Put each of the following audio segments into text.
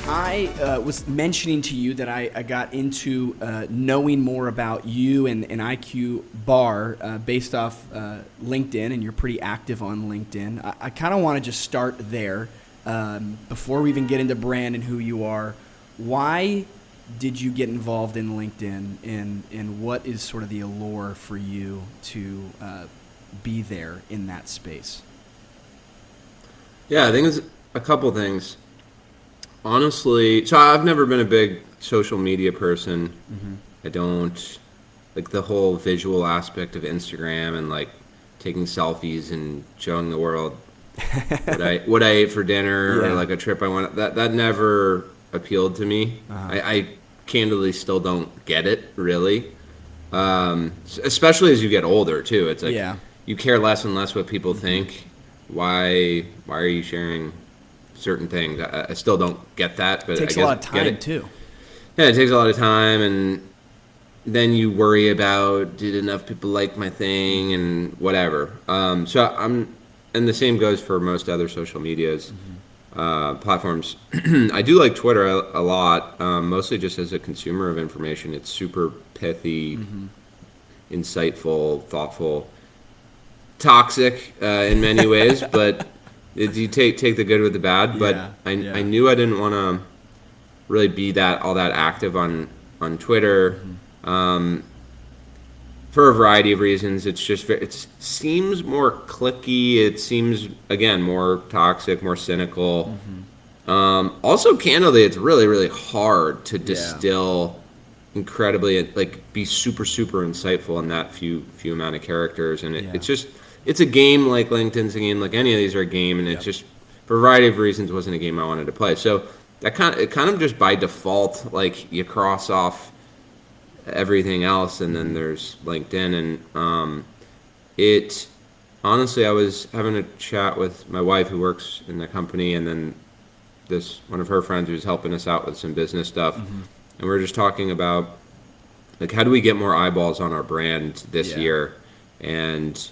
I was mentioning to you that I got into knowing more about you and IQBar based off LinkedIn, and you're pretty active on LinkedIn. I kind of want to just start there before we even get into brand and who you are. Why did you get involved in LinkedIn, and what is sort of the allure for you to be there in that space? Yeah, I think it's a couple things. Honestly, so I've never been a big social media person. Mm-hmm. I don't like the whole visual aspect of Instagram and like taking selfies and showing the world what I ate for dinner or like a trip I went. That never appealed to me. I candidly still don't get it really, especially as you get older too. It's like you care less and less what people think. Why are you sharing certain things? I still don't get that, but it takes I guess a lot of time too. Yeah, it takes a lot of time, and then you worry about did enough people like my thing and whatever. And the same goes for most other social medias platforms. I do like Twitter a lot, mostly just as a consumer of information. It's super pithy, insightful, thoughtful, toxic in many ways, but you take the good with the bad. But I knew I didn't want to really be all that active on Twitter for a variety of reasons. It's just it seems more cliquey. It seems again more toxic, more cynical. Also, candidly, it's really really hard to distill incredibly be super insightful in that few amount of characters, and it's a game like LinkedIn's a game like any of these are a game, and it just for a variety of reasons wasn't a game I wanted to play. So it kind of just by default, like you cross off everything else, and then there's LinkedIn, and it honestly, I was having a chat with my wife who works in the company, and then one of her friends who's helping us out with some business stuff, and we were just talking about like how do we get more eyeballs on our brand this year, and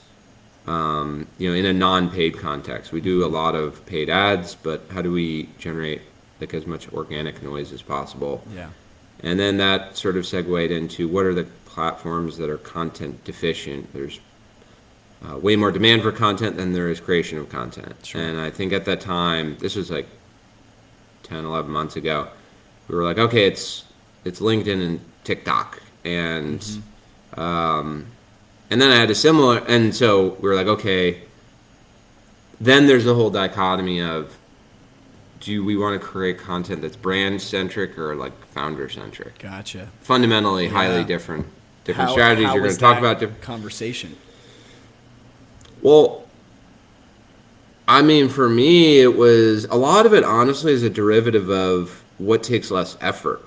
in a non-paid context. We do a lot of paid ads, but how do we generate like as much organic noise as possible? Yeah. And then that sort of segued into what are the platforms that are content deficient. There's way more demand for content than there is creation of content. Sure. And I think at that time, this was like 10, 11 months ago, we were like, okay, it's LinkedIn and TikTok. And and then I had a similar, and so we were like, okay, then there's the whole dichotomy of, do we want to create content that's brand-centric or like founder-centric? Gotcha. Fundamentally, highly different strategies. You're going to talk about different conversation. Well, I mean, for me, it was a lot of it. Honestly, is a derivative of what takes less effort.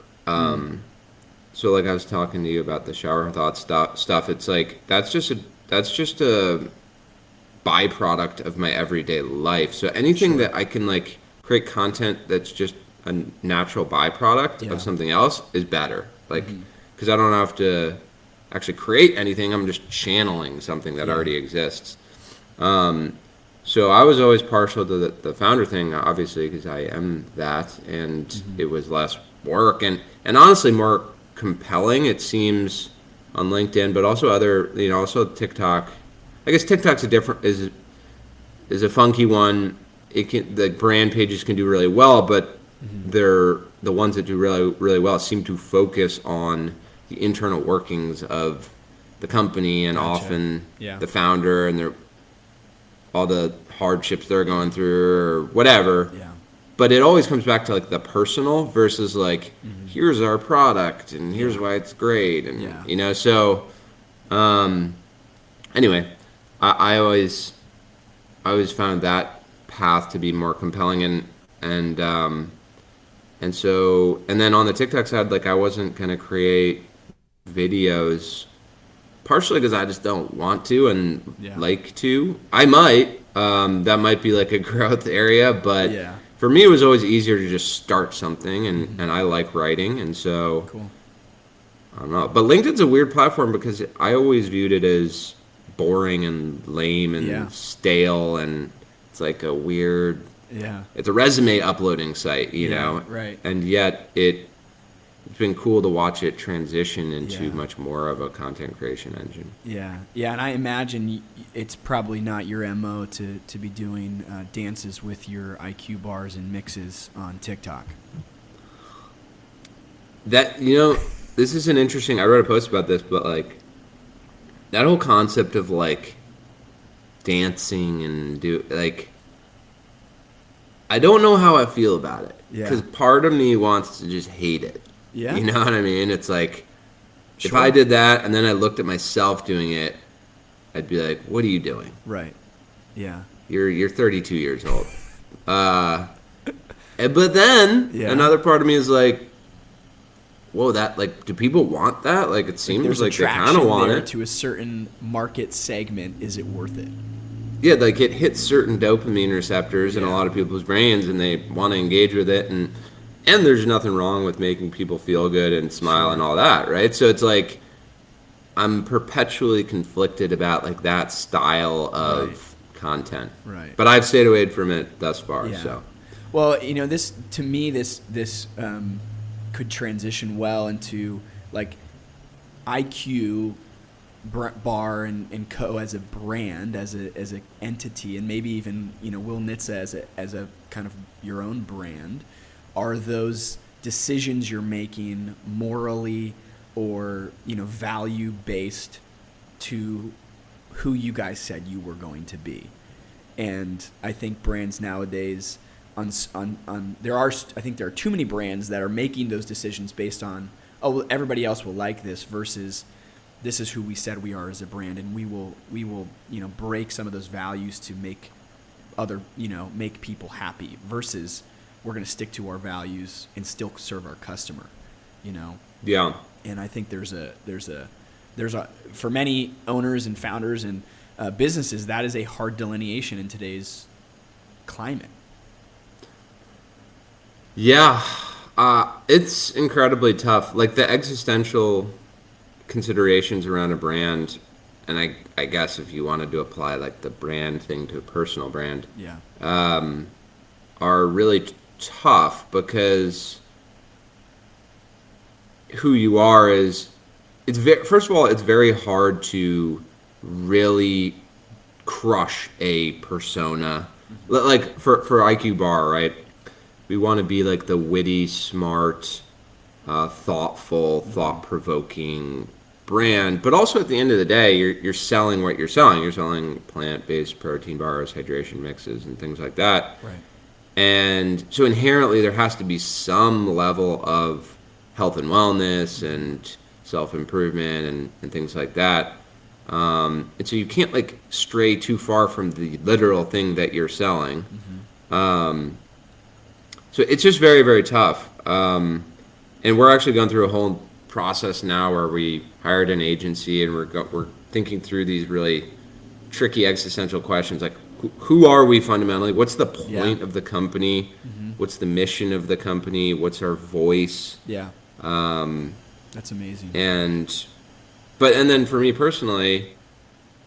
So, like I was talking to you about the shower thought stuff. It's like that's just a byproduct of my everyday life. So anything that I can like create content that's just a natural byproduct of something else is better. Like because I don't have to actually create anything. I'm just channeling something that already exists. So I was always partial to the founder thing, obviously, because I am that, and it was less work and honestly more compelling, it seems, on LinkedIn, but also also TikTok. I guess TikTok's is a funky one. The brand pages can do really well, but they're the ones that do really really well seem to focus on the internal workings of the company and often the founder and all the hardships they're going through or whatever. Yeah. But it always comes back to like the personal versus like here's our product and here's why it's great and so anyway, I always found that path to be more compelling and then on the TikTok side, like I wasn't gonna create videos partially because I just don't want to and like to. I might that might be like a growth area, but for me, it was always easier to just start something, and I like writing, and so I don't know. But LinkedIn's a weird platform because I always viewed it as boring and lame and stale, and it's like a weird Yeah. it's a resume uploading site, you Yeah, know, right. and yet it's been cool to watch it transition into Yeah. much more of a content creation engine. Yeah, yeah, and I imagine it's probably not your MO to be doing dances with your IQ bars and mixes on TikTok. That, you know, this is an interesting. I wrote a post about this, but like that whole concept of like dancing and do like I don't know how I feel about it because Yeah. part of me wants to just hate it. Yeah. You know what I mean? It's like if I Sure. did that and then I looked at myself doing it, I'd be like, "What are you doing? Right. Yeah. You're 32 years old." But then Yeah. another part of me is like, "Whoa, that like, do people want that? Like, it Like seems there's like they kind attraction of want there it." to a certain market segment. Is it worth it? Yeah, like it hits certain dopamine receptors in a Yeah. lot of people's brains, and they want to engage with it, and there's nothing wrong with making people feel good and smile Sure. and all that, right? So it's like I'm perpetually conflicted about like that style Right. of content, Right. but I've stayed away from it thus far. Yeah. So Well, this to me, this could transition well into like IQ Bar and Co as a brand, as a entity, and maybe even Will Nitze as a kind of your own brand. Are those decisions you're making morally or value based to who you guys said you were going to be? And I think brands nowadays I think there are too many brands that are making those decisions based on, oh, well, everybody else will like this, versus this is who we said we are as a brand, and we will break some of those values to make make people happy, versus we're going to stick to our values and still serve our customer. yeah, And I think there's a for many owners and founders and businesses, that is a hard delineation in today's climate. yeah, it's incredibly tough. Like the existential considerations around a brand, and I guess if you wanted to apply like the brand thing to a personal brand, Yeah. are really tough because who you are is first of all it's very hard to really crush a persona. Like for IQBar, right? We want to be like the witty, smart, thoughtful, thought-provoking brand, but also at the end of the day, you're selling what you're selling. You're selling plant-based protein bars, hydration mixes, and things like that. Right. And so inherently, there has to be some level of health and wellness and self-improvement and things like that. And so you can't like stray too far from the literal thing that you're selling. So it's just very, very tough. And we're actually going through a whole process now where we hired an agency and we're thinking through these really tricky existential questions like who are we fundamentally? What's the point of the company? What's the mission of the company? What's our voice? Yeah. That's amazing. And then for me personally,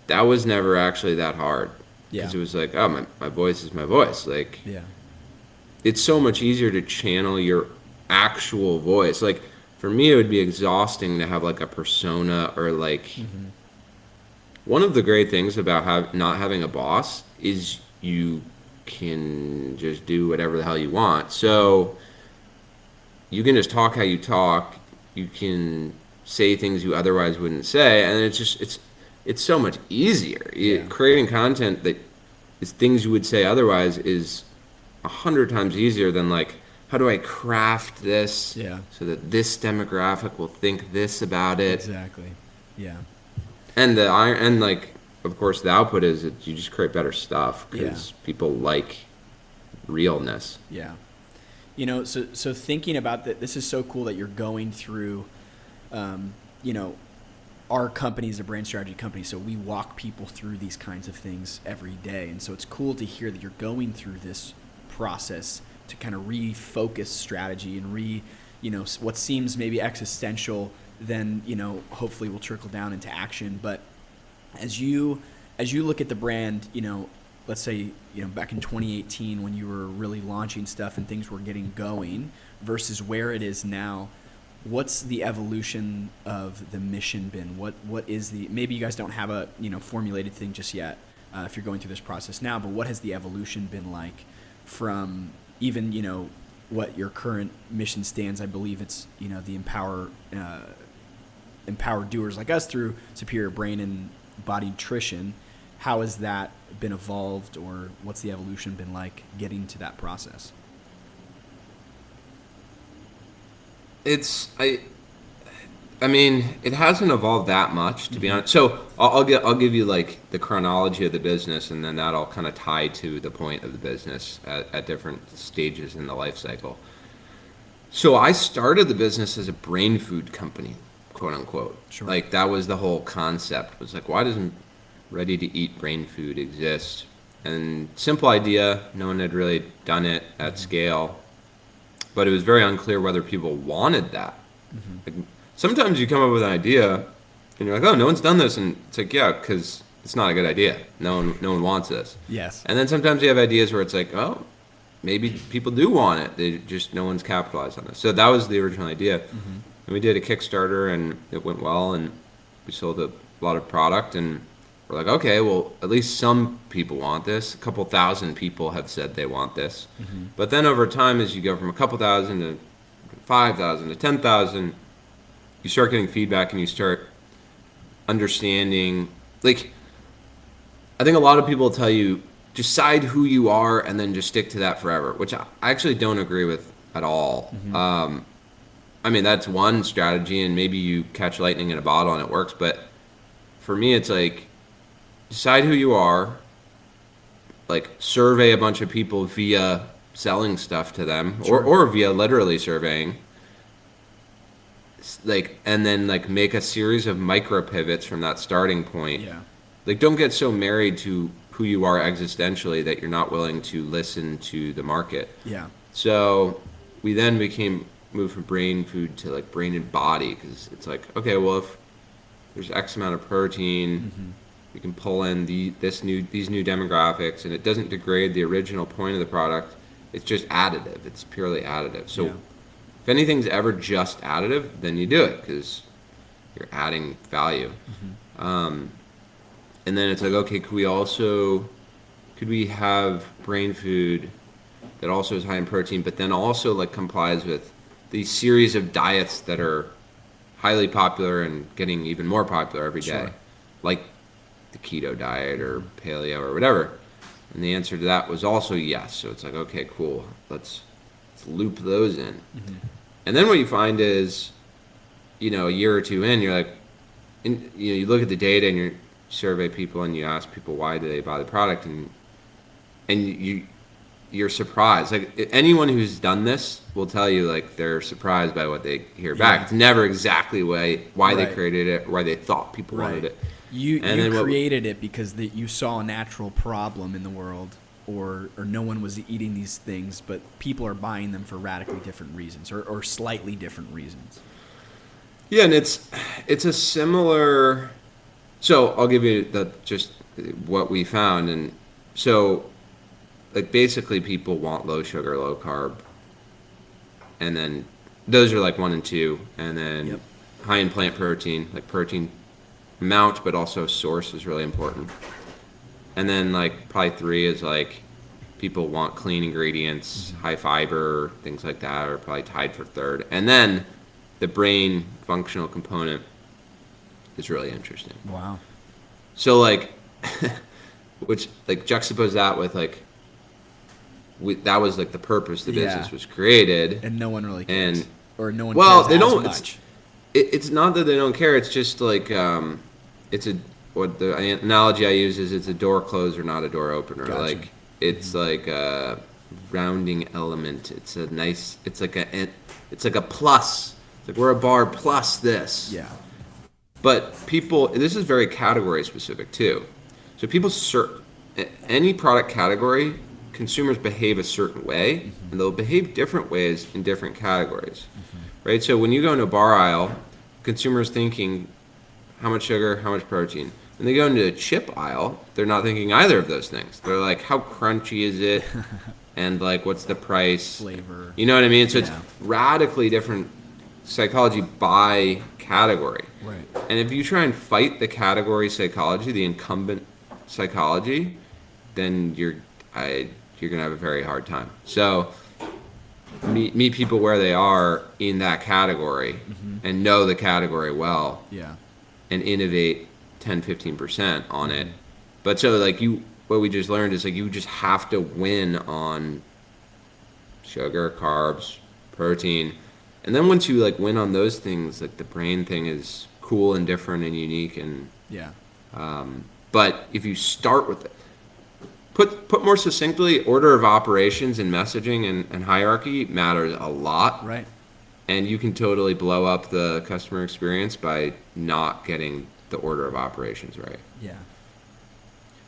that was never actually that hard because it was like, oh, my voice is my voice. Like, Yeah. it's so much easier to channel your actual voice. Like for me, it would be exhausting to have like a persona or like. One of the great things about not having a boss is you can just do whatever the hell you want. So you can just talk how you talk. You can say things you otherwise wouldn't say, and it's so much easier. Creating content that is things you would say otherwise is 100 times easier than like, how do I craft this so that this demographic will think this about it? Exactly. Yeah. And like, of course, the output is that you just create better stuff because people like realness. Yeah. So thinking about that, this is so cool that you're going through, our company is a brand strategy company, so we walk people through these kinds of things every day. And so it's cool to hear that you're going through this process to kind of refocus strategy and what seems maybe existential, then, hopefully will trickle down into action. But as you look at the brand, let's say, back in 2018 when you were really launching stuff and things were getting going versus where it is now, what's the evolution of the mission been? What is maybe you guys don't have a, formulated thing just yet, if you're going through this process now, but what has the evolution been like from even, what your current mission stands? I believe it's, the empower doers like us through superior brain and body nutrition. How has that been evolved, or what's the evolution been like getting to that process? I mean, it hasn't evolved that much, to be honest. So I'll give you like the chronology of the business, and then that'll kind of tie to the point of the business at different stages in the life cycle. So I started the business as a brain food company, quote unquote. Sure. Like that was the whole concept. It was like, why doesn't ready to eat brain food exist? And simple idea, no one had really done it at scale, but it was very unclear whether people wanted that. Like, sometimes you come up with an idea and you're like, oh, no one's done this, and it's like, yeah, because it's not a good idea. No one wants this. Yes. And then sometimes you have ideas where it's like, oh, maybe people do want it. They just, no one's capitalized on it. So that was the original idea. And we did a Kickstarter and it went well, and we sold a lot of product, and we're like, okay, well, at least some people want this. A couple thousand people have said they want this. But then over time, as you go from a couple thousand to 5,000 to 10,000, you start getting feedback and you start understanding. Like, I think a lot of people tell you, decide who you are and then just stick to that forever, which I actually don't agree with at all. I mean, that's one strategy, and maybe you catch lightning in a bottle and it works. But for me, it's like, decide who you are, like survey a bunch of people via selling stuff to them, or via literally surveying, like, and then like make a series of micro pivots from that starting point. Yeah. Like, don't get so married to who you are existentially that you're not willing to listen to the market. Yeah. So we then moved from brain food to like brain and body, because it's like, okay, well, if there's X amount of protein, we can pull in these new demographics, and it doesn't degrade the original point of the product. It's just additive. It's purely additive. So if anything's ever just additive, then you do it because you're adding value. And then it's like, okay, could we have brain food that also is high in protein, but then also like complies with these series of diets that are highly popular and getting even more popular every day, like the keto diet or paleo or whatever? And the answer to that was also yes. So it's like, okay, cool. Let's loop those in. And then what you find is, a year or two in, you're like, you look at the data and you survey people and you ask people why do they buy the product, and you're surprised. Like, anyone who's done this will tell you, like, they're surprised by what they hear back. It's never exactly why they created it, or why they thought people wanted it. You created it because you saw a natural problem in the world, or no one was eating these things, but people are buying them for radically different reasons, or slightly different reasons. Yeah, and it's a similar. So I'll give you just what we found, and so like basically people want low sugar, low carb, and then those are like 1 and 2, and then high in plant protein, like protein amount, but also source is really important. And then like probably 3 is like people want clean ingredients, high fiber, things like that are probably tied for 3rd. And then the brain functional component is really interesting. Wow. So like, which like juxtapose that with like, that was like the purpose the business was created. And no one really cares. Or no one cares they don't, much. It's not that they don't care. It's just like, what the analogy I use is it's a door closer, not a door opener. Gotcha. Like, it's like a rounding element. It's like a plus. It's like, we're a bar plus this. Yeah. But this is very category specific too. So any product category, consumers behave a certain way, and they'll behave different ways in different categories, right? So when you go into a bar aisle, consumers thinking, how much sugar, how much protein. And they go into a chip aisle, they're not thinking either of those things. They're like, how crunchy is it? And like, what's the price? Flavor. You know what I mean? So it's Yeah. radically different psychology by category. Right. And if you try and fight the category psychology, the incumbent psychology, then you're gonna have a very hard time. So meet people where they are in that category and know the category well Yeah. and innovate 10-15% on it. But so like what we just learned is like you just have to win on sugar, carbs, protein. And then once you like win on those things, like the brain thing is cool and different and unique. And Yeah. but if you start with it, put more succinctly, order of operations and messaging and hierarchy matters a lot. Right. And you can totally blow up the customer experience by not getting the order of operations right. Yeah.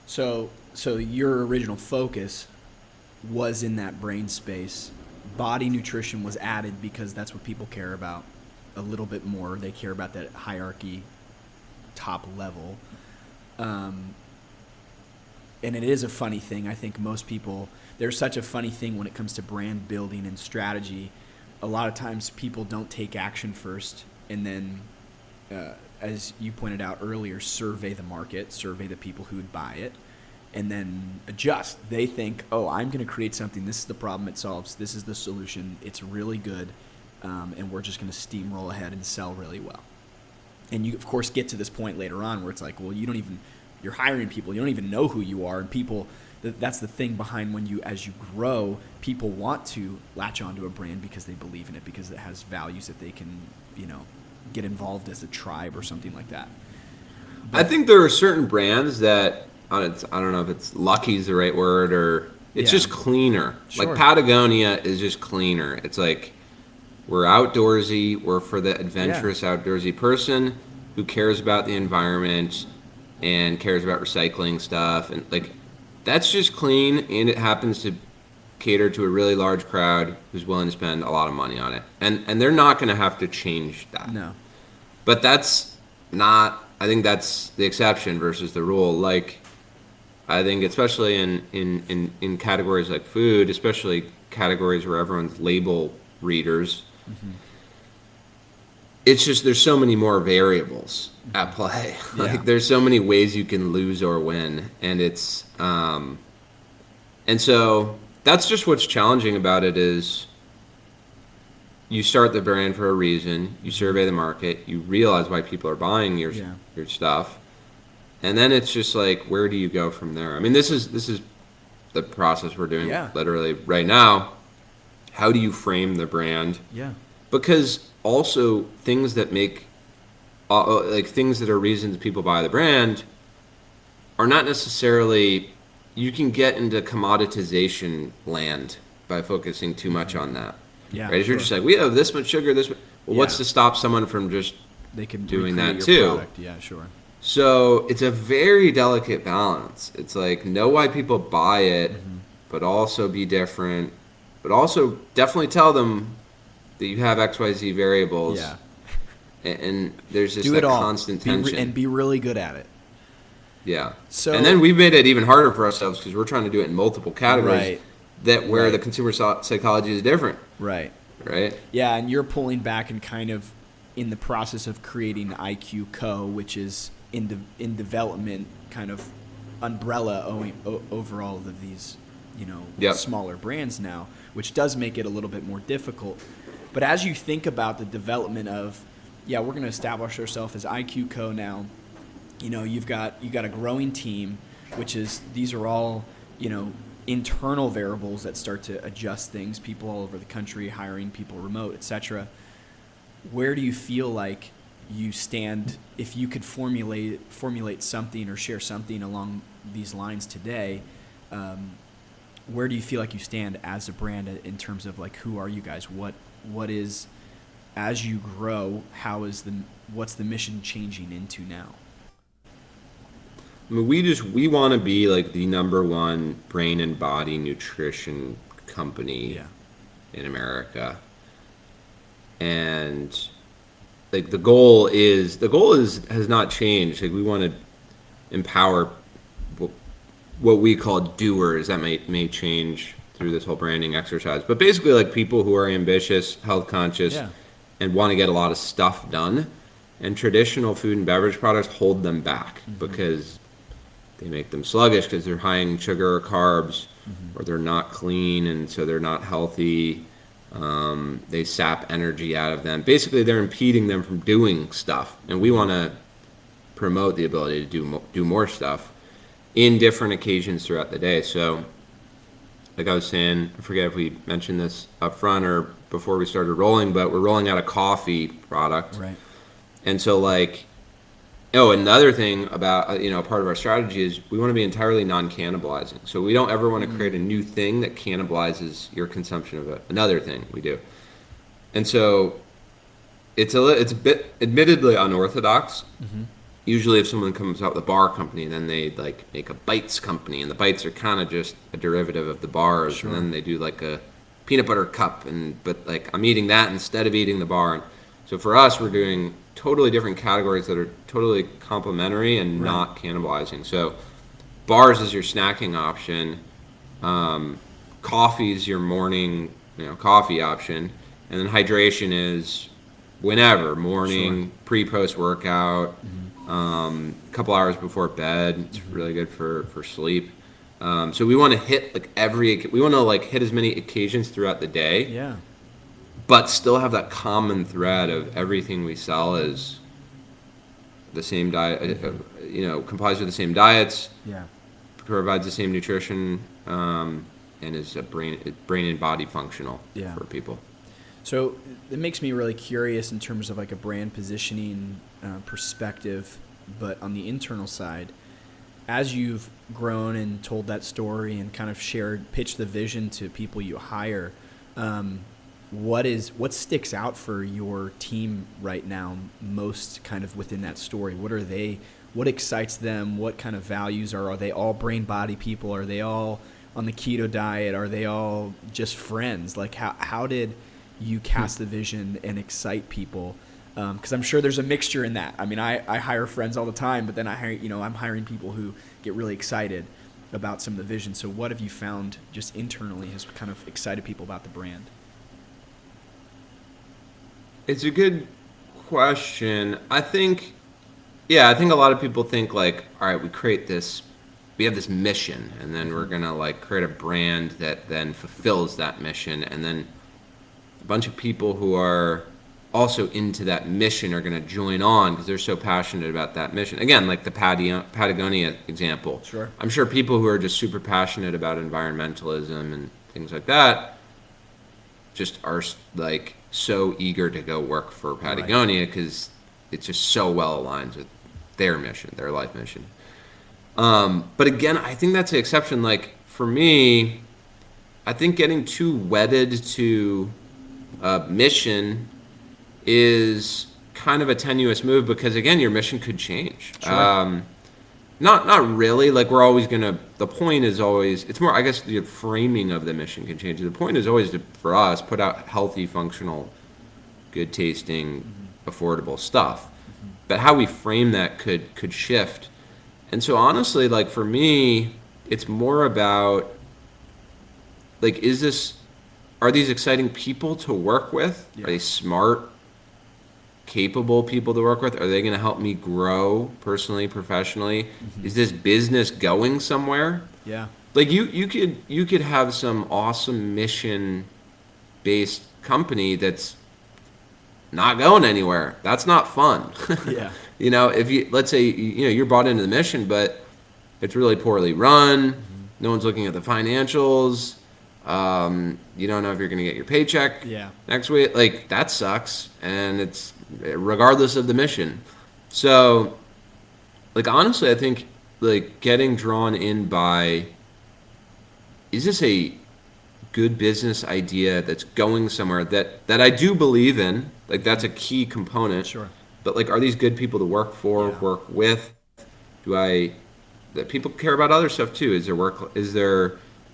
So your original focus was in that brain space. Body nutrition was added because that's what people care about a little bit more. They care about that hierarchy, top level. And it is a funny thing. I think most people, there's such a funny thing when it comes to brand building and strategy. A lot of times people don't take action first and then, as you pointed out earlier, survey the market, survey the people who would buy it, and then adjust. They think, oh, I'm going to create something. This is the problem it solves. This is the solution. It's really good, and we're just going to steamroll ahead and sell really well. And you, of course, get to this point later on where it's like, well, you're hiring people. You don't even know who you are, and people. That's the thing behind as you grow, people want to latch onto a brand because they believe in it, because it has values that they can, get involved as a tribe or something like that. I think there are certain brands that I don't know if it's lucky is the right word or it's just cleaner. Sure. Like Patagonia is just cleaner. It's like we're outdoorsy. We're for the adventurous outdoorsy person who cares about the environment and cares about recycling stuff, and like that's just clean, and it happens to cater to a really large crowd who's willing to spend a lot of money on it, and they're not going to have to change that. No. But that's not. I think that's the exception versus the rule. Like, I think especially in categories like food, especially categories where everyone's label readers, it's just there's so many more variables at play. Like there's so many ways you can lose or win, and it's and so that's just what's challenging about it is you start the brand for a reason, you survey the market, you realize why people are buying your stuff, and then it's just like where do you go from there? I mean, this is the process we're doing literally right now. How do you frame the brand? Yeah. Because also things that make like things that are reasons people buy the brand are not necessarily, you can get into commoditization land by focusing too much on that. Yeah. Right? If you're just like, we have this much sugar, this much, well, what's to stop someone from just they can doing that your too? Product. Yeah, sure. So it's a very delicate balance. It's like know why people buy it, but also be different, but also definitely tell them that you have XYZ variables. Yeah. And there's just Do that it all. constant tension. And be really good at it. Yeah. So, and then we've made it even harder for ourselves because we're trying to do it in multiple categories where the consumer psychology is different. Right. Right? Yeah, and you're pulling back and kind of in the process of creating IQCo, which is in development kind of umbrella over all of these, smaller brands now, which does make it a little bit more difficult. But as you think about the development of, we're going to establish ourselves as IQCo now. You've got a growing team, which is these are all internal variables that start to adjust things. People all over the country hiring people remote, etc. Where do you feel like you stand if you could formulate something or share something along these lines today? Where do you feel like you stand as a brand in terms of like who are you guys? What is, as you grow, what's the mission changing into now? I mean, we want to be like the number one brain and body nutrition company in America. And like the goal has not changed. Like we want to empower what we call doers. That may change through this whole branding exercise, but basically like people who are ambitious, health conscious, Yeah. and want to get a lot of stuff done. And traditional food and beverage products hold them back because they make them sluggish because they're high in sugar or carbs, or they're not clean, and so they're not healthy. They sap energy out of them. Basically, they're impeding them from doing stuff, and we want to promote the ability to do more stuff in different occasions throughout the day. So, like I was saying, I forget if we mentioned this up front or before we started rolling, but we're rolling out a coffee product. Right. And so, like, oh, another thing about, part of our strategy is we want to be entirely non-cannibalizing. So we don't ever want to create a new thing that cannibalizes your consumption of another thing we do. And so it's a bit admittedly unorthodox. Usually if someone comes out with a bar company, then they like make a bites company, and the bites are kind of just a derivative of the bars. Sure. And then they do like a peanut butter cup, but like I'm eating that instead of eating the bar. And so for us, we're doing totally different categories that are totally complementary and not cannibalizing. So bars is your snacking option, coffee is your morning coffee option, and then hydration is whenever, morning, pre-post workout, a couple hours before bed. It's really good for sleep. So we want to hit we want to hit as many occasions throughout the day. Yeah. But still have that common thread of everything we sell is the same diet, complies with the same diets, provides the same nutrition, and is a brain and body functional for people. So it makes me really curious in terms of like a brand positioning perspective, but on the internal side, as you've grown and told that story and kind of pitched the vision to people you hire, what sticks out for your team right now most kind of within that story? What excites them? What kind of values are they all brain body people? Are they all on the keto diet? Are they all just friends? Like how did you cast the vision and excite people? Because I'm sure there's a mixture in that. I mean, I hire friends all the time, but then I'm hiring people who get really excited about some of the vision. So what have you found just internally has kind of excited people about the brand? It's a good question. I think a lot of people think like, all right, we have this mission, and then we're going to like create a brand that then fulfills that mission. And then a bunch of people who are also into that mission are going to join on because they're so passionate about that mission. Again, like the Patagonia example. Sure. I'm sure people who are just super passionate about environmentalism and things like that just are like so eager to go work for Patagonia because it's just so well aligned with their mission, their life mission. But again, I think that's the exception. Like for me, I think getting too wedded to mission is kind of a tenuous move because again, your mission could change. Sure. Not really. Like we're always the point is always, it's more, I guess the framing of the mission can change. The point is always for us, put out healthy, functional, good tasting, affordable stuff. But how we frame that could shift. And so honestly, like for me, it's more about like, are these exciting people to work with? Yeah. Are they smart, capable people to work with? Are they going to help me grow personally, professionally? Is this business going somewhere? Yeah. Like you could have some awesome mission based company that's not going anywhere. That's not fun. Yeah. If let's say you're bought into the mission, but it's really poorly run. No one's looking at the financials. You don't know if you're going to get your paycheck next week. Like that sucks, and it's regardless of the mission. So, like honestly, I think like getting drawn in by, is this a good business idea that's going somewhere that I do believe in? Like that's a key component. Sure. But like, are these good people to work for, work with? That people care about other stuff too? Can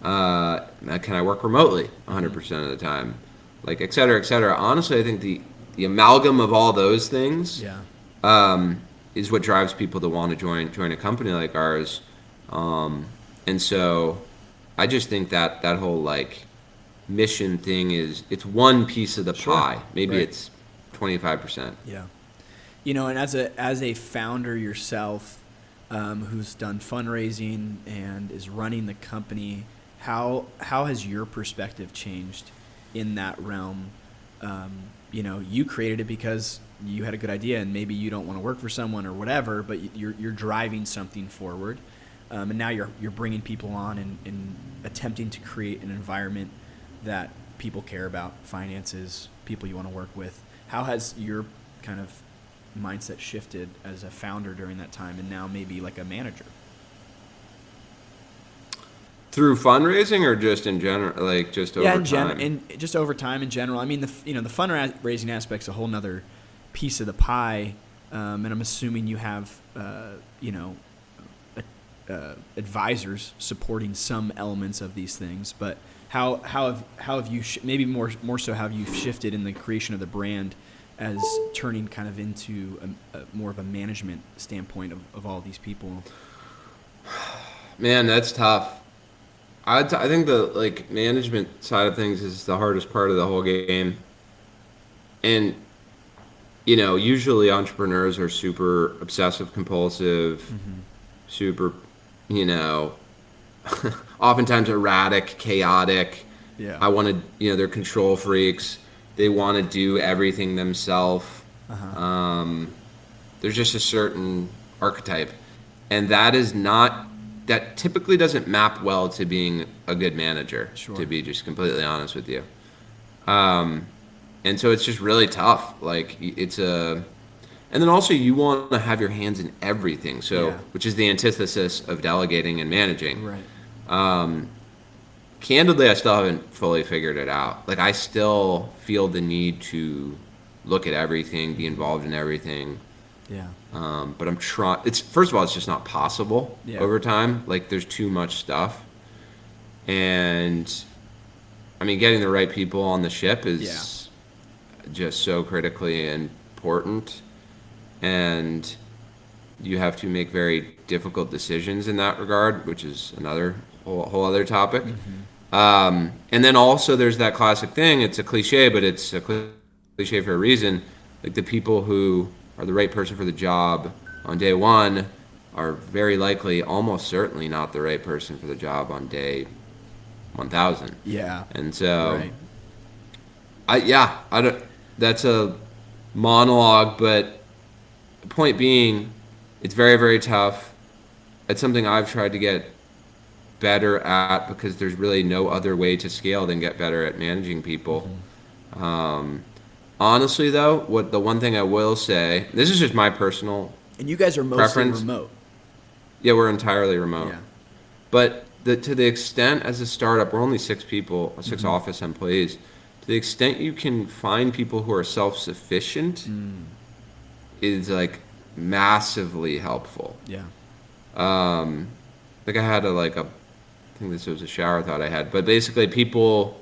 I work remotely 100% of the time? Like, et cetera, et cetera. Honestly, I think the amalgam of all those things is what drives people to want to join a company like ours. And so I just think that that whole like mission thing it's one piece of the Sure. pie. Maybe Right. it's 25%. Yeah. And as a founder yourself, who's done fundraising and is running the company, how has your perspective changed in that realm? You created it because you had a good idea, and maybe you don't want to work for someone or whatever, but you're driving something forward, and now you're bringing people on and attempting to create an environment that people care about, finances, people you want to work with. How has your kind of mindset shifted as a founder during that time, and now maybe like a manager? Through fundraising or just in general, like just over time? And just over time in general. I mean, the fundraising aspect's a whole nother piece of the pie, and I'm assuming you have advisors supporting some elements of these things. But how have you maybe more so how have you shifted in the creation of the brand as turning kind of into a more of a management standpoint of all these people? Man, that's tough. I think the like management side of things is the hardest part of the whole game. And usually entrepreneurs are super obsessive compulsive, super, oftentimes erratic, chaotic. Yeah. I want to, they're control freaks. They want to do everything themselves. There's just a certain archetype, and that typically doesn't map well to being a good manager. Sure. To be just completely honest with you, and so it's just really tough. Like and then also you want to have your hands in everything. So Yeah. which is the antithesis of delegating and managing. Right. Candidly, I still haven't fully figured it out. Like I still feel the need to look at everything, be involved in everything. Yeah. But I'm trying. It's first of all, it's just not possible Yeah. over time. Like there's too much stuff, and I mean, getting the right people on the ship is just so critically important, and you have to make very difficult decisions in that regard, which is another whole other topic. And then also there's that classic thing. It's a cliche, but it's a cliche for a reason. Like the people who are the right person for the job on day one are very likely, almost certainly not the right person for the job on day 1,000. Yeah. And so, Right. I don't. That's a monologue, but the point being, it's very, very tough. It's something I've tried to get better at because there's really no other way to scale than get better at managing people. Honestly, though, the one thing I will say, this is just my personal And you guys are mostly preference. remote. Yeah, we're entirely remote. Yeah. But to the extent as a startup, we're only 6 people, 6 office employees. To the extent you can find people who are self-sufficient is like massively helpful. Yeah. Like I had I think this was a shower thought I had, but basically people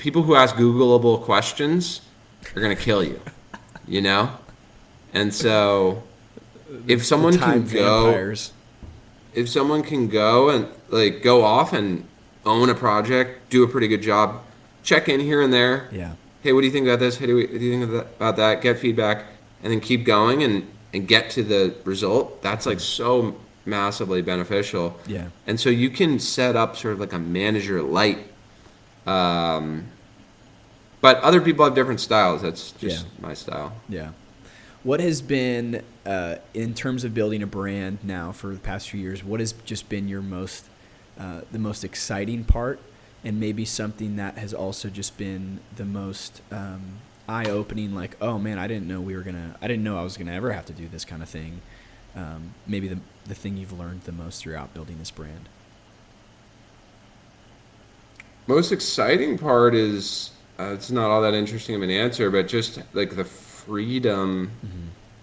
who ask Googleable questions are gonna kill you, And so if someone can vampires. if someone can go and like go off and own a project, do a pretty good job, check in here and there. Yeah. Hey, what do you think about this? Hey, what do you think about that? Get feedback, and then keep going and get to the result. That's like so massively beneficial. Yeah. And so you can set up sort of like a manager light. But other people have different styles. That's just my style. Yeah. What has been, in terms of building a brand now for the past few years, what has just been your the most exciting part, and maybe something that has also just been the most eye-opening, like, oh man, I didn't know I was gonna ever have to do this kind of thing. Maybe the thing you've learned the most throughout building this brand. Most exciting part is it's not all that interesting of an answer, but just like the freedom.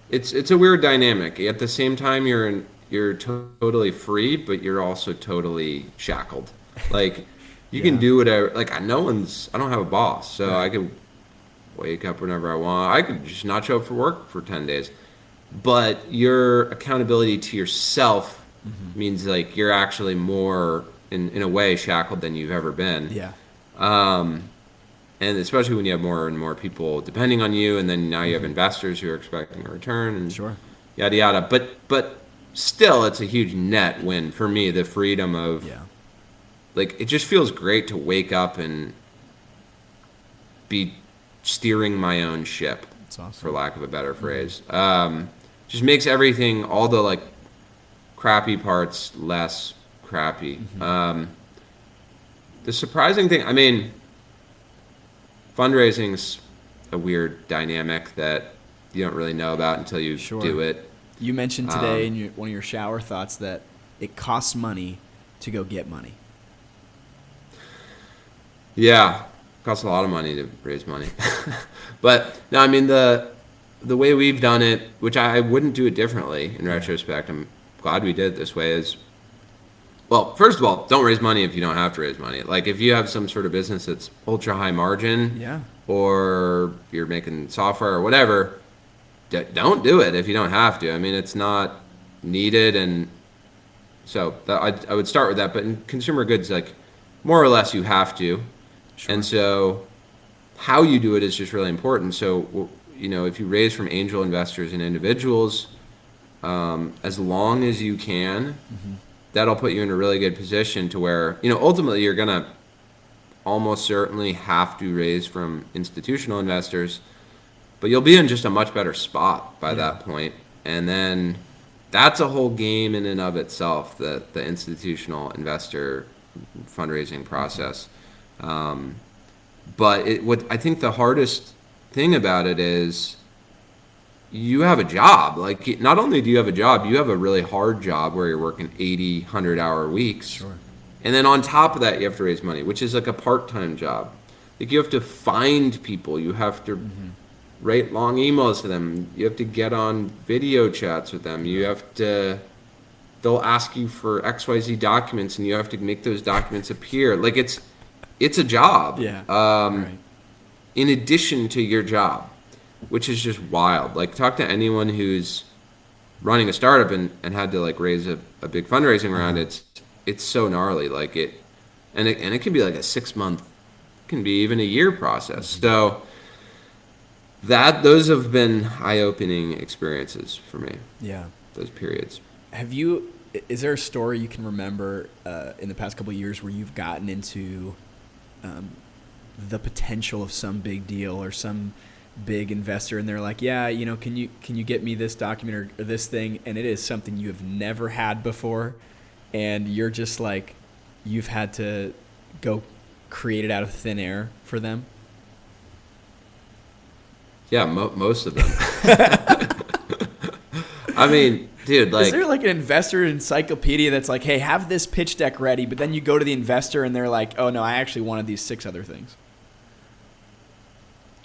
It's a weird dynamic. At the same time, you're totally free, but you're also totally shackled. Like you can do whatever. Like I don't have a boss, so I can wake up whenever I want. I could just not show up for work for 10 days. but your accountability to yourself means like you're actually more in a way shackled than you've ever been. Yeah. And especially when you have more and more people depending on you, and then now you have investors who are expecting a return, and Sure. yada yada. But still, it's a huge net win for me. The freedom of Yeah. like it just feels great to wake up and be steering my own ship, That's awesome. for lack of a better phrase. Just makes everything, all the like crappy parts, less crappy. The surprising thing, I mean, fundraising's a weird dynamic that you don't really know about until you Sure. do it. You mentioned today in one of your shower thoughts that it costs money to go get money. Yeah, costs a lot of money to raise money. But no, I mean the way we've done it, which I wouldn't do it differently in retrospect. I'm glad we did it this way. Is well, first of all, don't raise money if you don't have to raise money. Like if you have some sort of business that's ultra high margin, Yeah. or you're making software or whatever, don't do it if you don't have to. I mean, it's not needed, and so I would start with that. But in consumer goods, like more or less, you have to. Sure. And so how you do it is just really important. So, if you raise from angel investors and individuals, as long as you can, that'll put you in a really good position to where, ultimately you're going to almost certainly have to raise from institutional investors, but you'll be in just a much better spot by that point. And then that's a whole game in and of itself, the institutional investor fundraising process. But what I think the hardest thing about it is you have a job. Like, not only do you have a job, you have a really hard job where you're working 80, 100-hour weeks. Sure. And then on top of that, you have to raise money, which is like a part-time job. Like, you have to find people. You have to write long emails to them. You have to get on video chats with them. You have to... They'll ask you for XYZ documents, and you have to make those documents appear. Like, it's a job. Yeah. Right. In addition to your job, which is just wild. Like, talk to anyone who's running a startup and had to like raise a big fundraising round. It's so gnarly. Like it can be like a 6-month, can be even a year process. So those have been eye-opening experiences for me. Yeah. Those periods. Is there a story you can remember in the past couple of years where you've gotten into the potential of some big deal or some big investor and they're like, yeah, can you get me this document or this thing, and it is something you have never had before, and you're just like, you've had to go create it out of thin air for them? Yeah, most of them. I mean, dude, like... Is there like an investor encyclopedia that's like, hey, have this pitch deck ready, but then you go to the investor and they're like, oh, no, I actually wanted these 6 other things?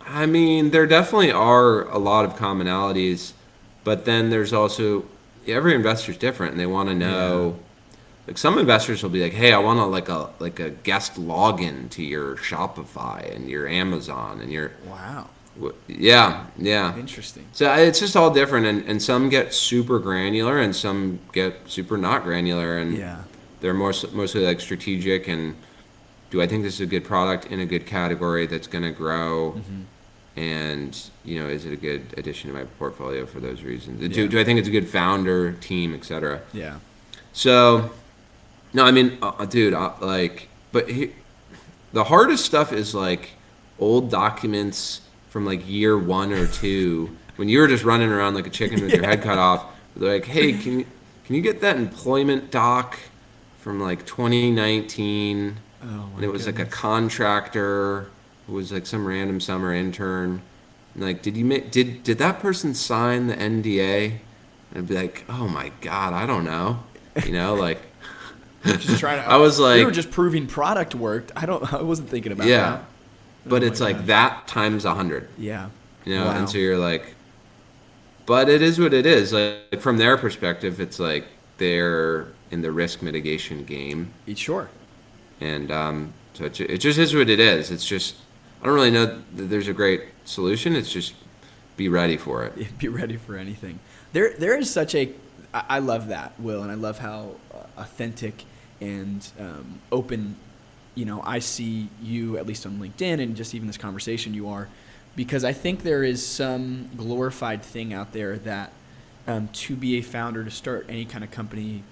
I mean, there definitely are a lot of commonalities, but then there's also... Every investor's different, and they want to know... Like, some investors will be like, hey, I want a guest login to your Shopify and your Amazon and your... Wow. Yeah. Interesting. So it's just all different, and some get super granular, and some get super not granular, and they're mostly like strategic, and do I think this is a good product in a good category that's going to grow, and is it a good addition to my portfolio for those reasons? Do I think it's a good founder, team, etc.? Yeah. So, no, I mean, dude, the hardest stuff is like old documents from like year 1 or 2 when you were just running around like a chicken with your head cut off. They're like, hey, can you get that employment doc from like 2019? And it was like a contractor who was like some random summer intern. And like, did that person sign the NDA? And I'd be like, oh my God, I don't know. Like just trying to, I was like, we were just proving product worked. I wasn't thinking about that. But it's like that times 100. Yeah. Wow. And so you're like, but it is what it is. Like from their perspective, it's like they're in the risk mitigation game. Sure. And so it just is what it is. It's just, I don't really know that there's a great solution. It's just be ready for it. Be ready for anything. There is such a, I love that, Will, and I love how authentic and open, I see you, at least on LinkedIn and just even this conversation you are, because I think there is some glorified thing out there that to be a founder, to start any kind of company,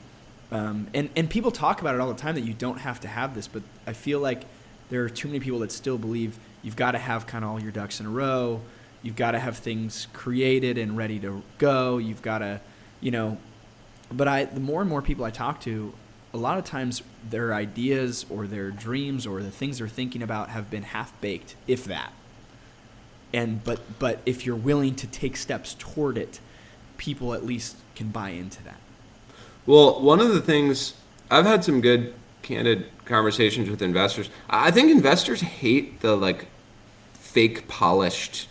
and people talk about it all the time that you don't have to have this, but I feel like there are too many people that still believe you've got to have kind of all your ducks in a row. You've got to have things created and ready to go. You've got to, but the more and more people I talk to, a lot of times their ideas or their dreams or the things they're thinking about have been half-baked, if that. But if you're willing to take steps toward it, people at least can buy into that. Well, one of the things, I've had some good, candid conversations with investors. I think investors hate the fake polished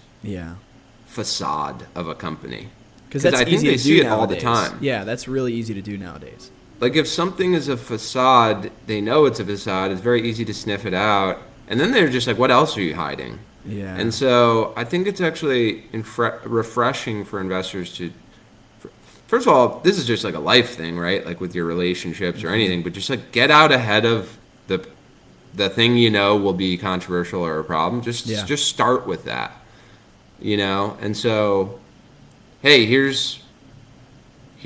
facade of a company. Because that's I think easy they to see do it all the nowadays. time. Yeah, that's really easy to do nowadays. Like if something is a facade, they know it's a facade. It's very easy to sniff it out. And then they're just like, what else are you hiding? Yeah. And so I think it's actually refreshing for investors to, first of all, this is just like a life thing, right? Like with your relationships or anything, but just like get out ahead of the thing will be controversial or a problem. Just start with that, And so, hey, here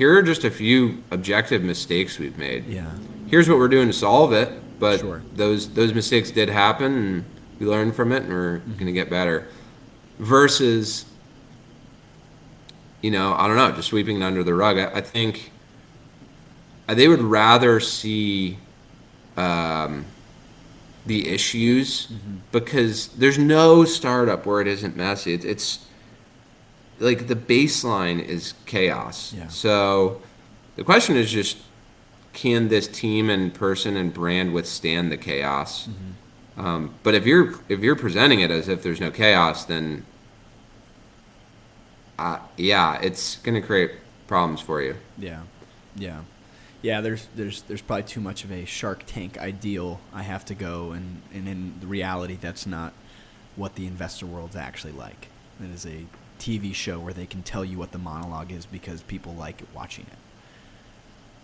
are just a few objective mistakes we've made. Yeah. Here's what we're doing to solve it, but Sure. those mistakes did happen, and we learned from it, and we're going to get better. Versus, I don't know, just sweeping it under the rug. I think they would rather see the issues because there's no startup where it isn't messy. It's like the baseline is chaos. Yeah. So the question is just, can this team and person and brand withstand the chaos? But if you're presenting it as if there's no chaos, then it's going to create problems for you. Yeah. There's probably too much of a Shark Tank ideal. I have to go, and in the reality, that's not what the investor world's actually like. It is a TV show where they can tell you what the monologue is because people like watching it.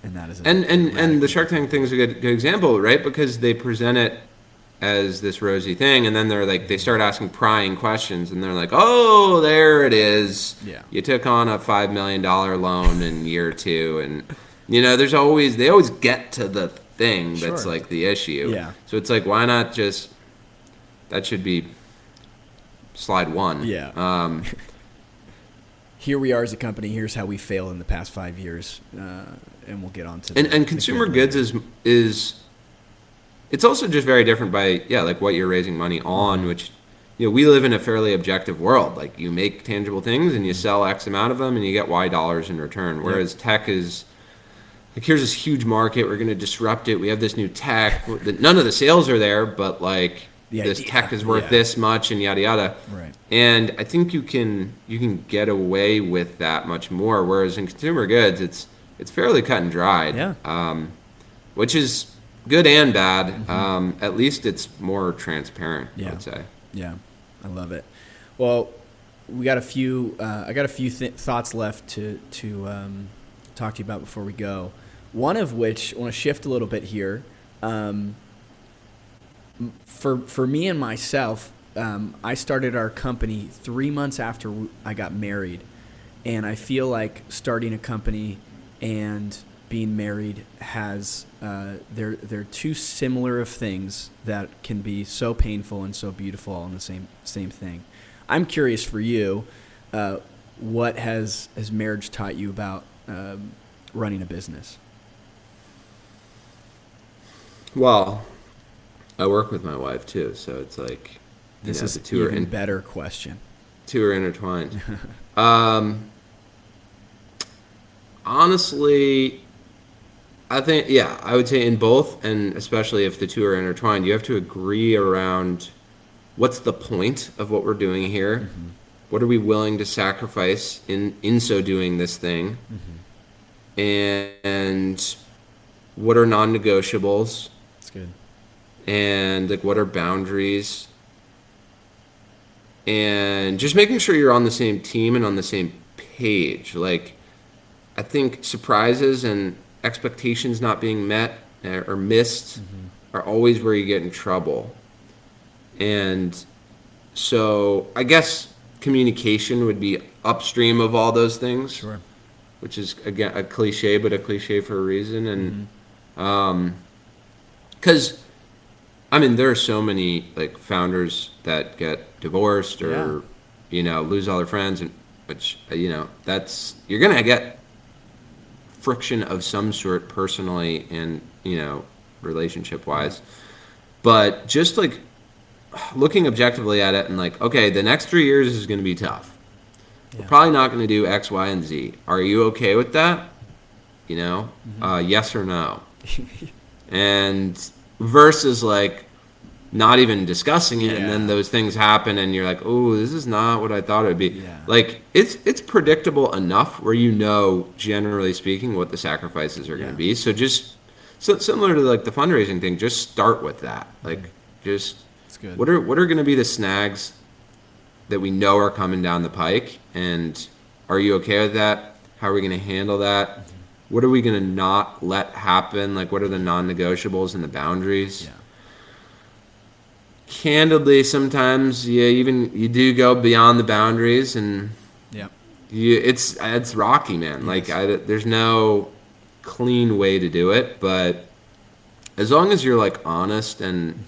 And that is and the Shark Tank thing is a good example, right? Because they present it as this rosy thing, and then they start asking prying questions, and they're like, "Oh, there it is. Yeah. You took on a $5 million loan in year 2," and they always get to the thing that's like the issue. Yeah. So it's like, why not just that should be slide 1. Yeah. Here we are as a company. Here's how we failed in the past 5 years, and we'll get on to and consumer goods is it's also just very different by like what you're raising money on, which we live in a fairly objective world. Like you make tangible things and you sell X amount of them and you get Y dollars in return. Whereas tech is like, here's this huge market, we're going to disrupt it. We have this new tech. None of the sales are there, but this tech is worth this much and yada yada. Right. And I think you can get away with that much more. Whereas in consumer goods, it's fairly cut and dried. Yeah. Which is good and bad. At least it's more transparent, I would say. Yeah, I love it. Well, we got a few. I got a few thoughts left to talk to you about before we go. One of which I want to shift a little bit here. For me and myself, I started our company 3 months after I got married, and I feel like starting a company and being married has they're too similar of things that can be so painful and so beautiful all in the same thing. I'm curious for you, what has marriage taught you about running a business? Well, I work with my wife too, so it's like this is an even better question. Two are intertwined. Honestly, I think I would say in both, and especially if the two are intertwined, you have to agree around what's the point of what we're doing here. What are we willing to sacrifice in so doing this thing, and what are non-negotiables. That's good. And what are boundaries, and just making sure you're on the same team and on the same page. I think surprises and expectations not being met or missed are always where you get in trouble. And so I guess communication would be upstream of all those things, Sure. which is again a cliche, but a cliche for a reason. And because I mean, there are so many like founders that get divorced Yeah. or lose all their friends, and which that's you're gonna get friction of some sort personally and relationship wise. But just like looking objectively at it and like, okay, the next 3 years is going to be tough. We're Yeah. probably not going to do X, Y, and Z. Are you okay with that? Yes or no. And versus like not even discussing it, and then Yeah. those things happen, and you're like, oh, this is not what I thought it would be. Yeah. Like it's predictable enough where generally speaking, what the sacrifices are going to be. So just similar to like the fundraising thing, just start with that. Like just It's good. what are going to be the snags that we know are coming down the pike, and are you okay with that? How are we going to handle that? What are we going to not let happen? Like, what are the non-negotiables and the boundaries? Yeah. Candidly, sometimes you do go beyond the boundaries, and Yeah. it's rocky, man. Like, there's no clean way to do it, but as long as you're like honest and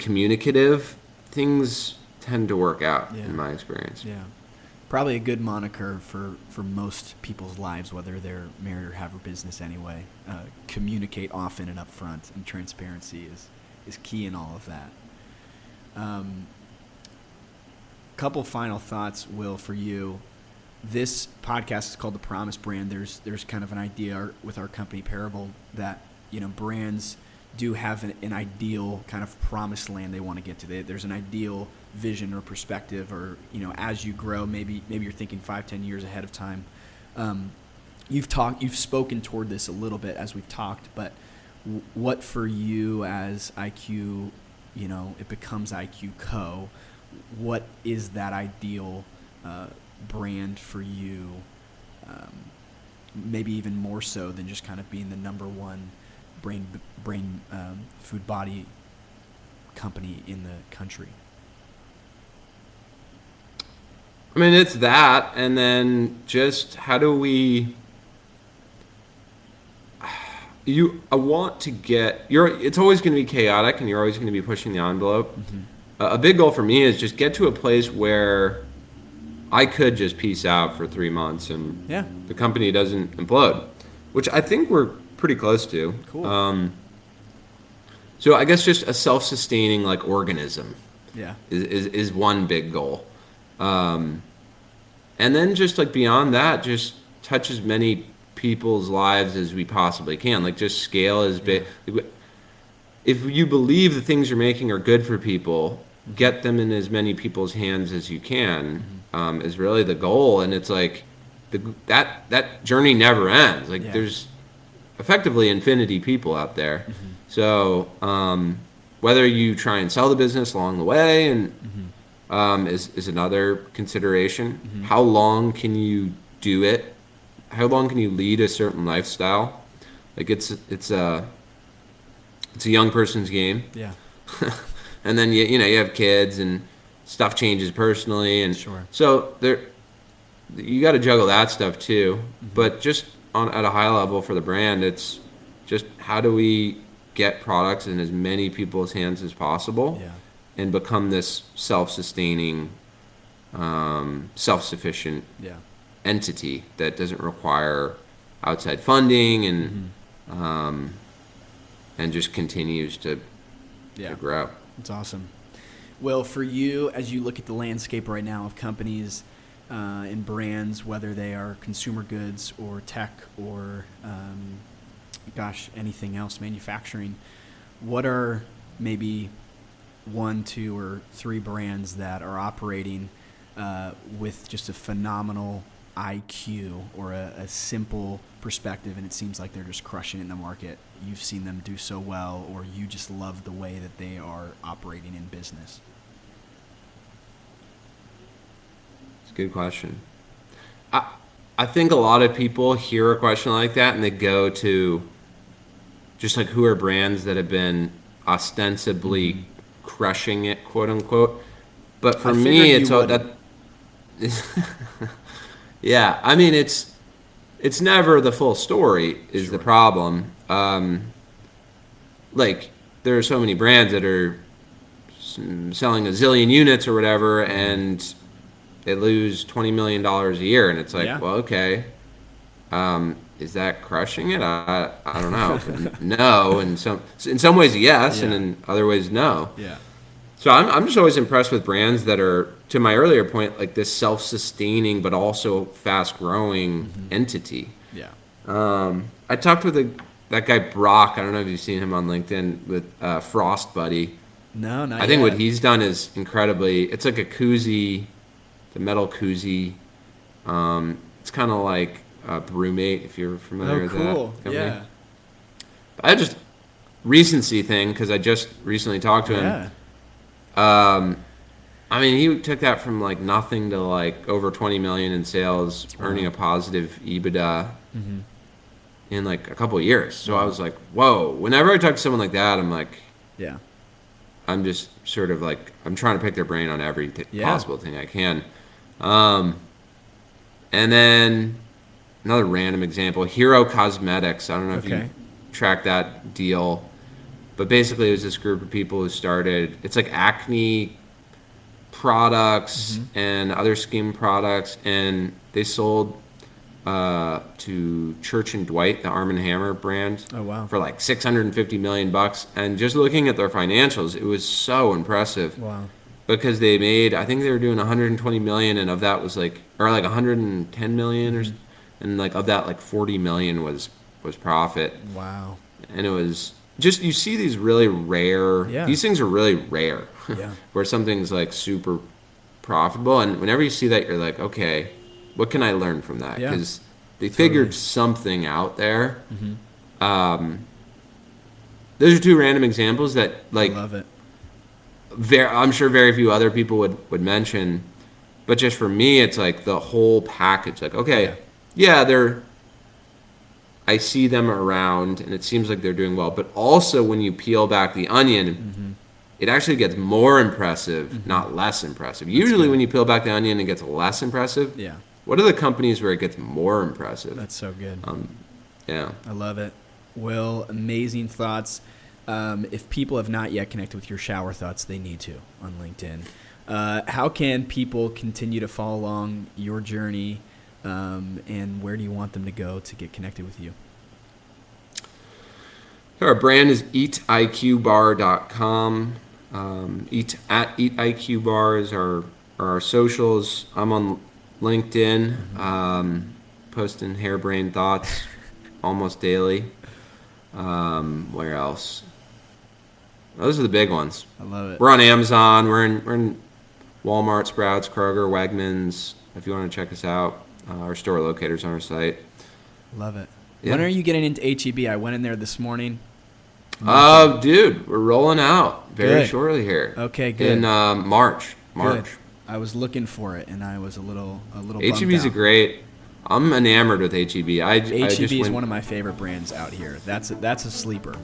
communicative, things tend to work out in my experience. Yeah. Probably a good moniker for most people's lives, whether they're married or have a business anyway. Communicate often and upfront, and transparency is key in all of that. Couple final thoughts, Will, for you. This podcast is called The Promise Brand. There's kind of an idea with our company Parable that brands do have an ideal kind of promised land they want to get to. There's an ideal vision or perspective, or as you grow, maybe you're thinking 5-10 years ahead of time. You've spoken toward this a little bit as we've talked, but what for you as IQ, it becomes IQCo, what is that ideal brand for you? Maybe even more so than just kind of being the number one brain food body company in the country. I mean, it's that, and then just how do we? I want to get It's always going to be chaotic, and you're always going to be pushing the envelope. A big goal for me is just get to a place where I could just peace out for 3 months and the company doesn't implode, which I think we're pretty close to. Cool. So I guess just a self-sustaining like organism Yeah. is one big goal. And then just like beyond that, just touch as many people's lives as we possibly can. Like just scale as big. If you believe the things you're making are good for people, get them in as many people's hands as you can, is really the goal. And it's like that journey never ends. Like there's effectively infinity people out there. So whether you try and sell the business along the way and is another consideration. How long can you do it? How long can you lead a certain lifestyle? Like it's a young person's game. Yeah. And then you have kids and stuff changes personally, and so you got to juggle that stuff too. But just at a high level for the brand, it's just how do we get products in as many people's hands as possible and become this self-sustaining, self-sufficient entity that doesn't require outside funding and just continues to grow. That's awesome. Well, for you, as you look at the landscape right now of companies and brands, whether they are consumer goods or tech or, anything else, manufacturing, what are maybe 1, 2, or 3 brands that are operating with just a phenomenal IQ or a simple perspective, and it seems like they're just crushing in the market? You've seen them do so well, or you just love the way that they are operating in business? It's a good question. I think a lot of people hear a question like that and they go to just like who are brands that have been ostensibly crushing it, quote unquote. But for I me, figured it's you all wouldn't. that. Yeah, I mean it's never the full story is the Sure. problem. Like there are so many brands that are selling a zillion units or whatever, and they lose $20 million a year, and it's like, Yeah. well, okay, is that crushing it? I don't know. But no, in some ways yes, and Yeah. in other ways no. Yeah. So I'm just always impressed with brands that are, to my earlier point, like this self-sustaining but also fast-growing entity. Yeah. I talked with that guy Brock. I don't know if you've seen him on LinkedIn with Frost Buddy. No, not I think what yet. he's done is incredibly. It's like a koozie, the metal koozie. It's kind of like Brewmate, if you're familiar Oh, with cool. that company. Yeah. But I just recency thing because I just recently talked to him. Yeah. I mean, he took that from like nothing to like over 20 million in sales, earning a positive EBITDA in like a couple of years. So I was like, whoa. Whenever I talk to someone like that, I'm like, Yeah. I'm just sort of like, I'm trying to pick their brain on every Yeah. possible thing I can. And then another random example, Hero Cosmetics. I don't know if Okay. you track that deal, but basically it was this group of people who started, it's like acne products and other skin products, and they sold to Church and Dwight, the Arm & Hammer brand, Oh, wow. for like $650 million. And just looking at their financials, it was so impressive Wow. because they made, I think they were doing 120 million, and of that was like, or like 110 million, and like of that, like 40 million was profit. Wow. And it was just, you see these really rare, Yeah. these things are really rare, Yeah. where something's like super profitable, and whenever you see that, you're like, okay, what can I learn from that? Yeah. Because they Totally. figured something out there. Those are two random examples that, I like, love it. I'm sure very few other people would mention, but just for me, it's like the whole package. Like, okay, yeah, I see them around, and it seems like they're doing well. But also, when you peel back the onion, it actually gets more impressive, not less impressive. Usually, good. when you peel back the onion, it gets less impressive. Yeah. What are the companies where it gets more impressive? That's so good. Yeah. I love it. Will, amazing thoughts. If people have not yet connected with your shower thoughts, they need to on LinkedIn. How can people continue to follow along your journey, and where do you want them to go to get connected with you? Our brand is eatiqbar.com. Eat IQBar is our socials. I'm on LinkedIn, posting harebrained thoughts almost daily. Where else? Those are the big ones. I love it. We're on Amazon. We're in Walmart, Sprouts, Kroger, Wegmans. If you want to check us out, our store locator's on our site. Love it. Yeah. When are you getting into HEB? I went in there this morning. Oh, dude, we're rolling out very Good. shortly here. Okay, good. In March. Good. I was looking for it, and I was a little HEB's bummed a out. great. I'm enamored with HEB. I HEB just is went, one of my favorite brands out here. That's a sleeper.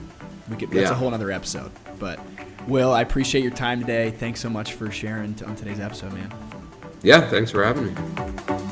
That's Yeah. a whole other episode. But Will, I appreciate your time today. Thanks so much for sharing on today's episode, man. Yeah, thanks for having me.